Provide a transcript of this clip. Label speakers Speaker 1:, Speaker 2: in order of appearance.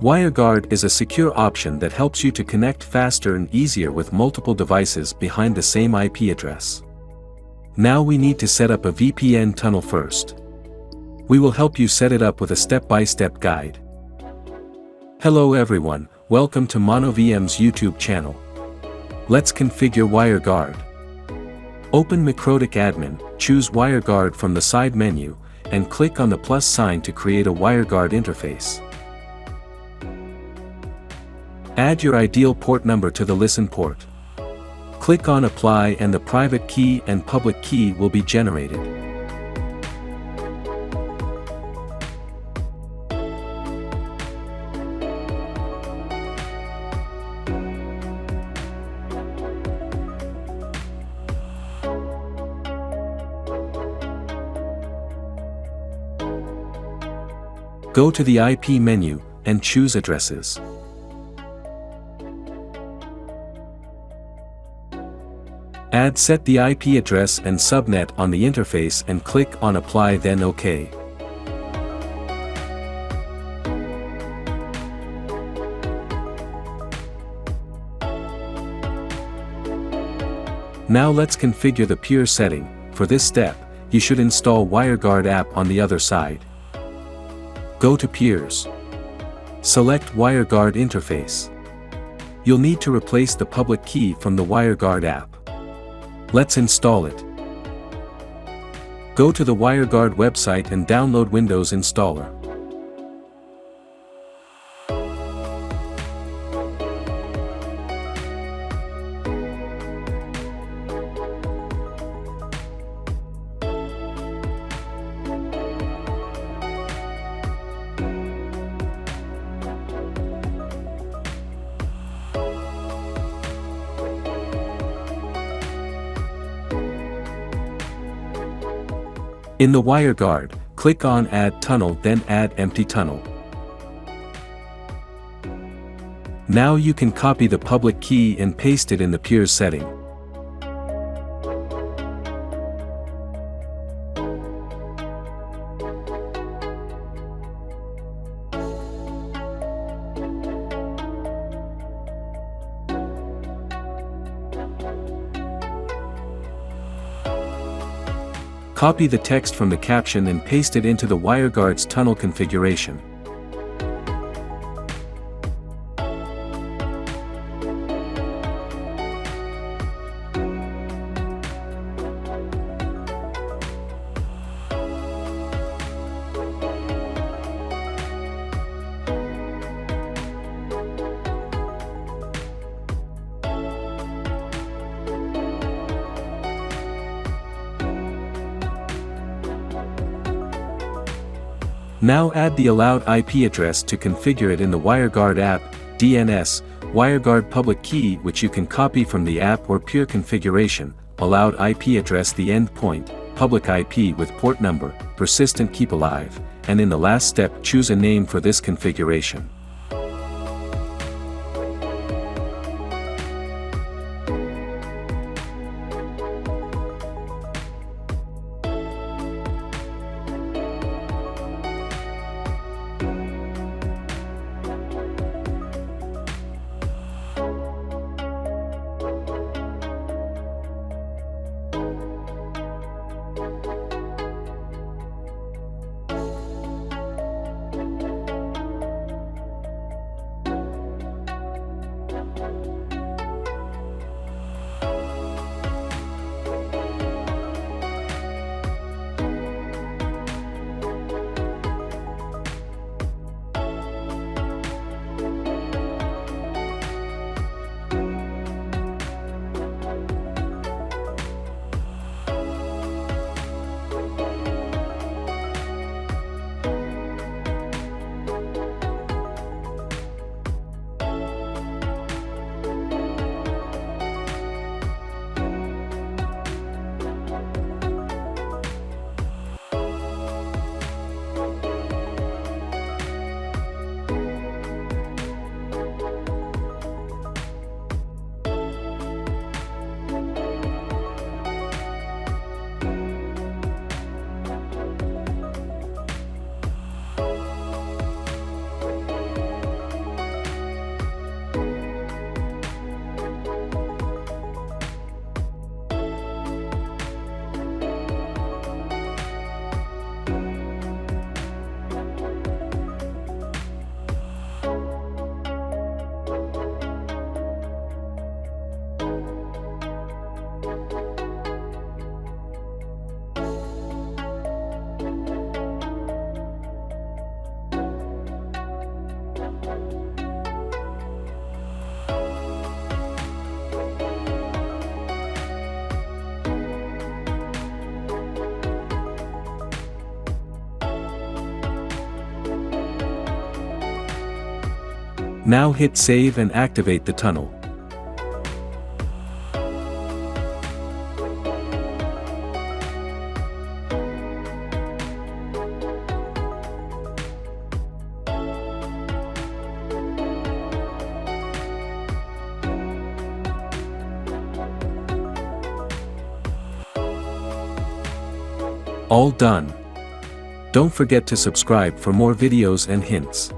Speaker 1: WireGuard is a secure option that helps you to connect faster and easier with multiple devices behind the same IP address. Now we need to set up a VPN tunnel first. We will help you set it up with a step-by-step guide. Hello everyone, welcome to MonoVM's YouTube channel. Let's configure WireGuard. Open MikroTik Admin, choose WireGuard from the side menu, and click on the plus sign to create a WireGuard interface. Add your ideal port number to the listen port. Click on Apply and the private key and public key will be generated. Go to the IP menu and choose Addresses. Set the IP address and subnet on the interface and click on Apply, then OK. Now let's configure the peer setting. For this step, you should install WireGuard app on the other side. Go to Peers. Select WireGuard interface. You'll need to replace the public key from the WireGuard app. Let's install it. Go to the WireGuard website and download Windows installer. In the WireGuard, click on Add Tunnel, then Add Empty Tunnel. Now you can copy the public key and paste it in the peers setting. Copy the text from the caption and paste it into the WireGuard's tunnel configuration. Now add the allowed IP address to configure it in the WireGuard app, DNS, WireGuard public key which you can copy from the app or peer configuration, allowed IP address the endpoint, public IP with port number, persistent keep alive, and in the last step choose a name for this configuration. Now hit save and activate the tunnel. All done. Don't forget to subscribe for more videos and hints.